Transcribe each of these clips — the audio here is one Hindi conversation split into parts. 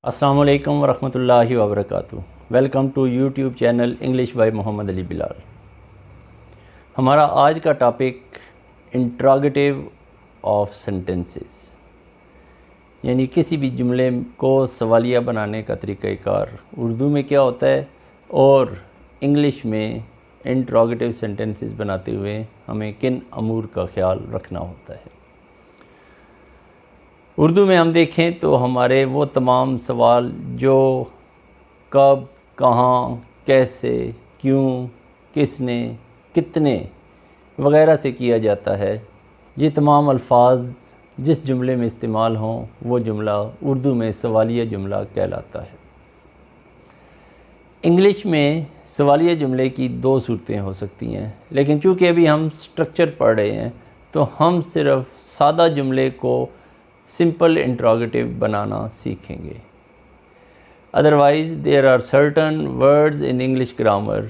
अस्सलाम वालेकुम वरहमतुल्लाहि वबरकातुहू। Welcome to YouTube channel English by Mohammad Ali Bilal. हमारा आज का टॉपिक इंट्रोगेटिव ऑफ सेंटेंसेस, यानी किसी भी जुमले को सवालिया बनाने का तरीक़ाकार उर्दू में क्या होता है और इंग्लिश में इंट्रोगेटिव सेंटेंसेस बनाते हुए हमें किन अमूर का ख्याल रखना होता है। उर्दू में हम देखें तो हमारे वो तमाम सवाल जो कब, कहाँ, कैसे, क्यों, किसने, कितने वगैरह से किया जाता है, ये तमाम अल्फाज जिस जुमले में इस्तेमाल हों वो जुमला उर्दू में सवालिया जुमला कहलाता है। इंग्लिश में सवालिया जुमले की दो सूरतें हो सकती हैं, लेकिन चूँकि अभी हम स्ट्रक्चर पढ़ रहे हैं तो हम सिर्फ सादा जुमले को सिंपल इंट्रोगेटिव बनाना सीखेंगे। Otherwise there are certain words in English grammar,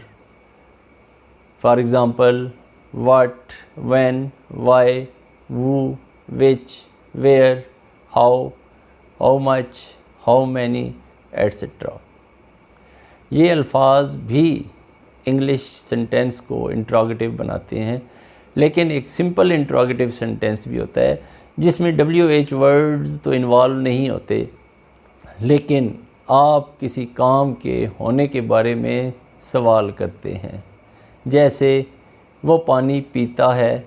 for example what, when, why, who, which, where, how much, how many, etc. ये अल्फाज भी इंग्लिश सेंटेंस को इंट्रोगेटिव बनाते हैं, लेकिन एक सिंपल इंट्रोगेटिव सेंटेंस भी होता है जिसमें WH वर्ड्स तो इन्वॉल्व नहीं होते, लेकिन आप किसी काम के होने के बारे में सवाल करते हैं। जैसे वो पानी पीता है,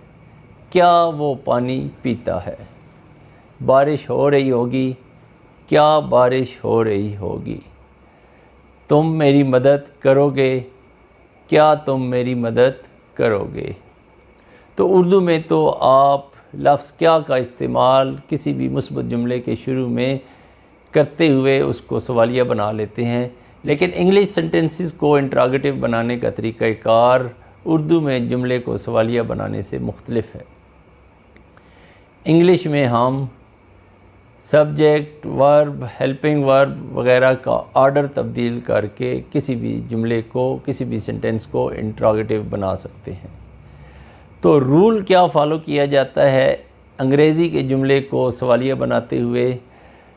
क्या वो पानी पीता है? बारिश हो रही होगी, क्या बारिश हो रही होगी? तुम मेरी मदद करोगे, क्या तुम मेरी मदद करोगे? तो उर्दू में तो आप लफ्ज़ क्या का इस्तेमाल किसी भी मुस्बत जुमले के शुरू में करते हुए उसको सवालिया बना लेते हैं, लेकिन इंग्लिश सेंटेंसेस को इंट्रोगेटिव बनाने का तरीक़ाकार उर्दू में जुमले को सवालिया बनाने से मुख्तलिफ है। इंग्लिश में हम सब्जेक्ट, वर्ब, हेल्पिंग वर्ब वगैरह का ऑर्डर तब्दील करके किसी भी जुमले को, किसी भी सेंटेंस को इंट्रोगेटिव बना सकते हैं। तो रूल क्या फ़ॉलो किया जाता है अंग्रेज़ी के जुमले को सवालिया बनाते हुए?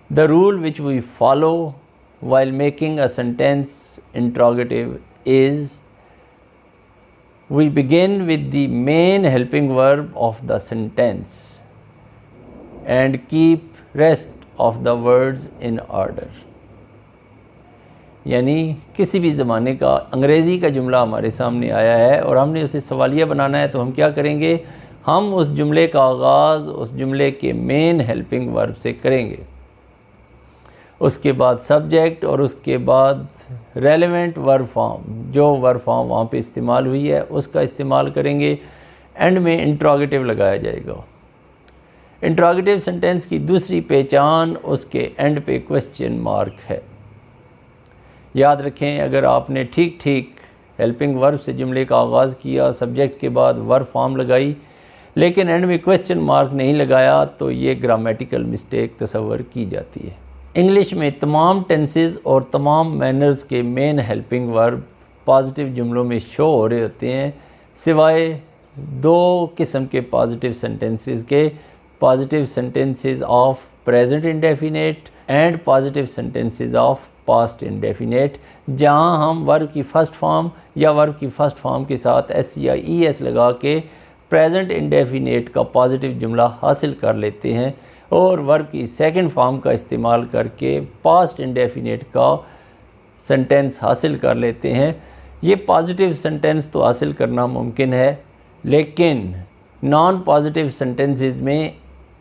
The rule which we follow while making a sentence interrogative is we begin with the main helping verb of the sentence and keep rest of the words in order. यानी किसी भी ज़माने का अंग्रेज़ी का जुमला हमारे सामने आया है और हमने उसे सवालिया बनाना है, तो हम क्या करेंगे? हम उस जुमले का आगाज़ उस जुमले के मेन हेल्पिंग वर्ब से करेंगे, उसके बाद सब्जेक्ट और उसके बाद रेलेवेंट वर्ब फॉर्म, जो वर्ब फॉर्म वहाँ पे इस्तेमाल हुई है उसका इस्तेमाल करेंगे। एंड में इंट्रोगेटिव लगाया जाएगा। इंट्रोगेटिव सेंटेंस की दूसरी पहचान उसके एंड पे क्वेश्चन मार्क है। याद रखें, अगर आपने ठीक ठीक हेल्पिंग वर्ब से जुमले का आगाज़ किया, सब्जेक्ट के बाद वर्ब फॉर्म लगाई, लेकिन एंड में क्वेश्चन मार्क नहीं लगाया, तो ये ग्रामेटिकल मिस्टेक तस्वर की जाती है। इंग्लिश में तमाम टेंसेस और तमाम मैनर्स के मेन हेल्पिंग वर्ब पॉजिटिव जुमलों में शो हो रहे होते हैं, सिवाय दो किस्म के पॉजिटिव सेंटेंसेस के, positive sentences of present indefinite and positive sentences of past indefinite, जहाँ हम वर्ब की फ़र्स्ट फॉर्म या वर्ब की फ़र्स्ट फॉर्म के साथ एस या ई एस लगा के प्रेजेंट इंडेफिनेट का पॉजिटिव जुमला हासिल कर लेते हैं और वर्ब की सेकंड फॉर्म का इस्तेमाल करके पास्ट इंडेफिनेट का सेंटेंस हासिल कर लेते हैं। ये पॉजिटिव सेंटेंस तो हासिल करना मुमकिन है, लेकिन नॉन पॉजिटिव सेंटेंसेस में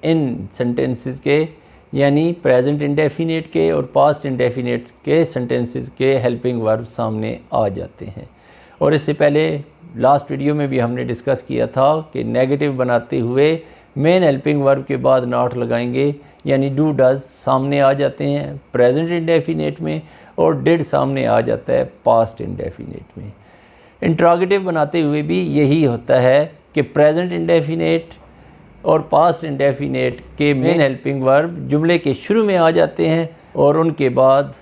इन सेंटेंसेस के यानी प्रेजेंट इंडेफिनेट के और पास्ट इंडेफिनेट के सेंटेंसेस के हेल्पिंग वर्ब सामने आ जाते हैं। और इससे पहले लास्ट वीडियो में भी हमने डिस्कस किया था कि नेगेटिव बनाते हुए मेन हेल्पिंग वर्ब के बाद नॉट लगाएंगे, यानी डू डज सामने आ जाते हैं प्रेजेंट इंडेफिनेट में और डिड सामने आ जाता है पास्ट इंडेफिनेट में। इंट्रोगेटिव बनाते हुए भी यही होता है कि प्रेजेंट इंडेफिनेट और पास्ट इंडेफिनेट के मेन हेल्पिंग वर्ब जुमले के शुरू में आ जाते हैं और उनके बाद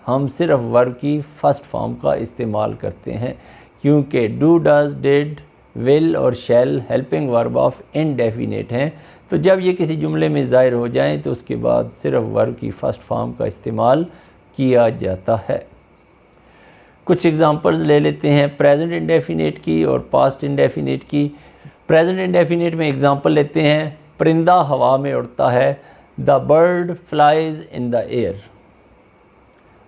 हम सिर्फ वर्ब की फ़र्स्ट फॉर्म का इस्तेमाल करते हैं, क्योंकि डू, डज, डिड, विल और शैल हेल्पिंग वर्ब ऑफ इनडेफिनेट हैं। तो जब ये किसी जुमले में ज़ाहिर हो जाएं तो उसके बाद सिर्फ वर्ब की फ़र्स्ट फॉर्म का इस्तेमाल किया जाता है। कुछ एग्जांपल्स ले लेते हैं प्रेजेंट इंडेफिनिट की और पास्ट इंडेफिनिट की। प्रेजेंट इंडेफिनिट में एग्जांपल लेते हैं, परिंदा हवा में उड़ता है, the bird flies in the air.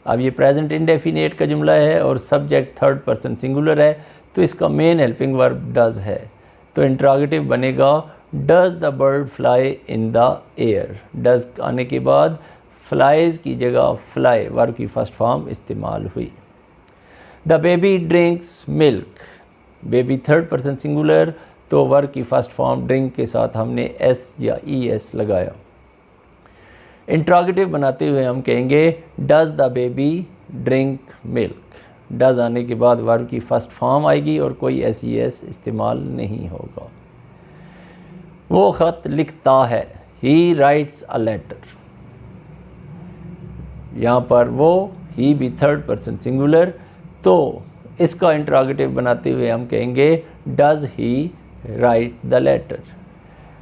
अब ये प्रेजेंट इंडेफिनिट का जुमला है और सब्जेक्ट थर्ड पर्सन सिंगुलर है, तो इसका मेन हेल्पिंग वर्ब डज है, तो इंट्रोगेटिव बनेगा does the bird fly in the air. Does आने के बाद फ्लाइज की जगह फ्लाई वर्ब की फर्स्ट फॉर्म इस्तेमाल हुई। The baby drinks milk, baby third person singular, तो वर्ब की फर्स्ट फॉर्म ड्रिंक के साथ हमने एस या ई एस लगाया। इंट्रोगेटिव बनाते हुए हम कहेंगे does the baby drink milk. Does आने के बाद वर्ब की फर्स्ट फॉर्म आएगी और कोई एस ई एस इस्तेमाल नहीं होगा। वो ख़त लिखता है, ही राइट्स अ लेटर। यहाँ पर वो ही भी थर्ड पर्सन सिंगुलर, तो इसका इंट्रोगेटिव बनाते हुए हम कहेंगे does he write the letter.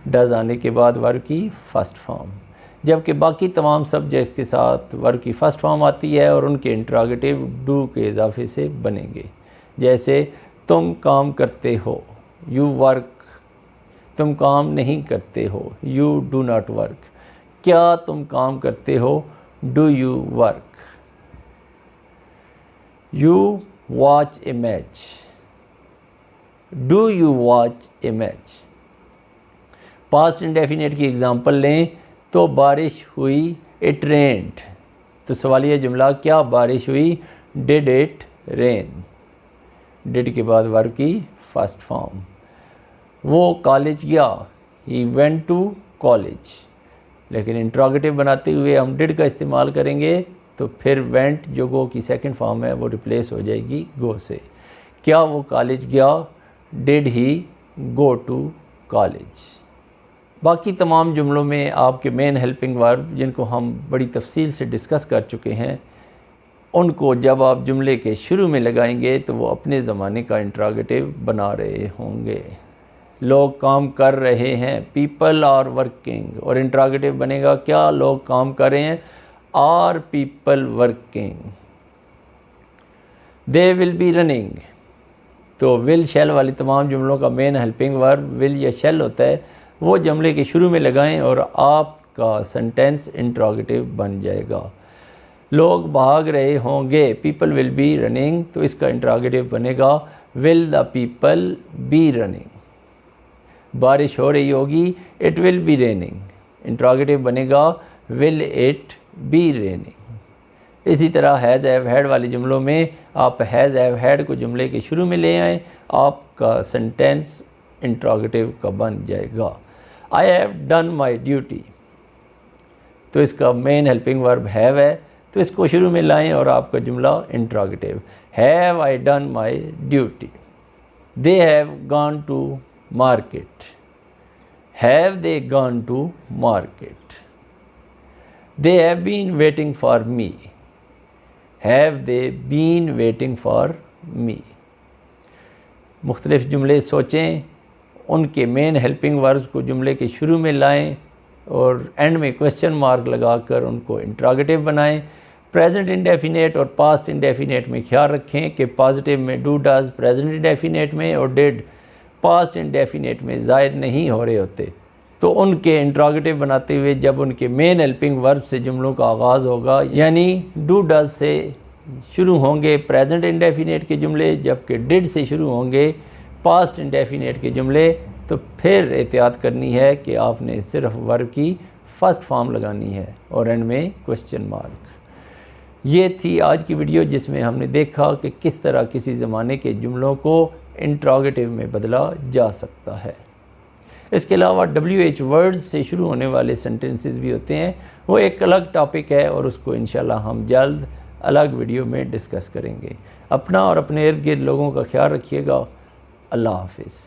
Does आने के बाद वर्ब की फर्स्ट फॉर्म, जबकि बाकी तमाम सब्जेक्ट्स के साथ वर्ब की फर्स्ट फॉर्म आती है और उनके इंट्रोगेटिव डू के इजाफे से बनेंगे। जैसे तुम काम करते हो, यू वर्क, तुम काम नहीं करते हो, यू डू नॉट वर्क। क्या तुम काम करते हो, do you work. You watch A match, do you watch A match. Past indefinite की एग्जांपल लें तो बारिश हुई, इट रेन्ड, तो सवालिया जुमला क्या बारिश हुई, डिड इट रेन। डिड के बाद वर्ब की फर्स्ट फॉर्म। वो कॉलेज गया, ही वेंट टू कॉलेज, लेकिन इंट्रोगेटिव बनाते हुए हम डिड का इस्तेमाल करेंगे तो फिर वेंट जो गो की सेकंड फॉर्म है वो रिप्लेस हो जाएगी गो से। क्या वो कॉलेज गया, did he go to college. बाकी तमाम जुमलों में आपके मेन हेल्पिंग वर्ब जिनको हम बड़ी तफसील से डिस्कस कर चुके हैं, उनको जब आप जुमले के शुरू में लगाएंगे तो वो अपने ज़माने का इंट्रोगेटिव बना रहे होंगे। लोग काम कर रहे हैं, पीपल आर वर्किंग, और इंट्रोगेटिव बनेगा क्या लोग काम कर रहे हैं, are people working. They will be running, तो विल शैल वाली तमाम जुमलों का मेन हेल्पिंग वर्ब विल या शैल होता है, वो जुमले के शुरू में लगाएं और आपका सेंटेंस इंट्रोगेटिव बन जाएगा। लोग भाग रहे होंगे, पीपल विल बी रनिंग, तो इसका इंट्रोगेटिव बनेगा will the people be running. बारिश हो रही होगी, it will be raining, interrogative बनेगा विल इट बी रेनिंग। इसी तरह हैज़ हैव हैड वाले जुमलों में आप हैज़ हैव हैड को जुमले के शुरू में ले आएँ, आपका सेंटेंस इंट्रोगेटिव का बन जाएगा। I have done my duty, तो इसका मेन हेल्पिंग वर्ब हैव है, तो इसको शुरू में लाएं और आपका जुमला interrogative. Have I done my duty. They have gone to market, have they gone to market. They have been waiting for me, have they been waiting for me. मुख्तलिफ जुमले सोचें, उनके मेन हेल्पिंग वर्ब्स को जुमले के शुरू में लाएं और एंड में क्वेश्चन मार्क लगाकर उनको इंट्रोगेटिव बनाएं। प्रेजेंट इंडेफिनेट और पास्ट इंडेफिनेट में ख्याल रखें कि पॉजिटिव में डू डज प्रेजेंट इंडेफिनेट में और डिड पास्ट इंडेफिनेट में ज़ाहिर नहीं हो रहे होते, तो उनके इंट्रोगेटिव बनाते हुए जब उनके मेन हेल्पिंग वर्ब से जुमलों का आगाज़ होगा, यानी डू डज से शुरू होंगे प्रेजेंट इंडेफिनेट के जुमले, जबकि डिड से शुरू होंगे पास्ट इंडेफिनेट के जुमले, तो फिर एहतियात करनी है कि आपने सिर्फ वर्ब की फर्स्ट फॉर्म लगानी है और एंड में क्वेश्चन मार्क। ये थी आज की वीडियो जिसमें हमने देखा कि किस तरह किसी ज़माने के जुमलों को इंट्रोगेटिव में बदला जा सकता है। इसके अलावा WH वर्ड्स से शुरू होने वाले सेंटेंसेस भी होते हैं, वो एक अलग टॉपिक है और उसको इंशाल्लाह हम जल्द अलग वीडियो में डिस्कस करेंगे। अपना और अपने इर्द गिर्द लोगों का ख्याल रखिएगा। अल्लाह हाफिज़।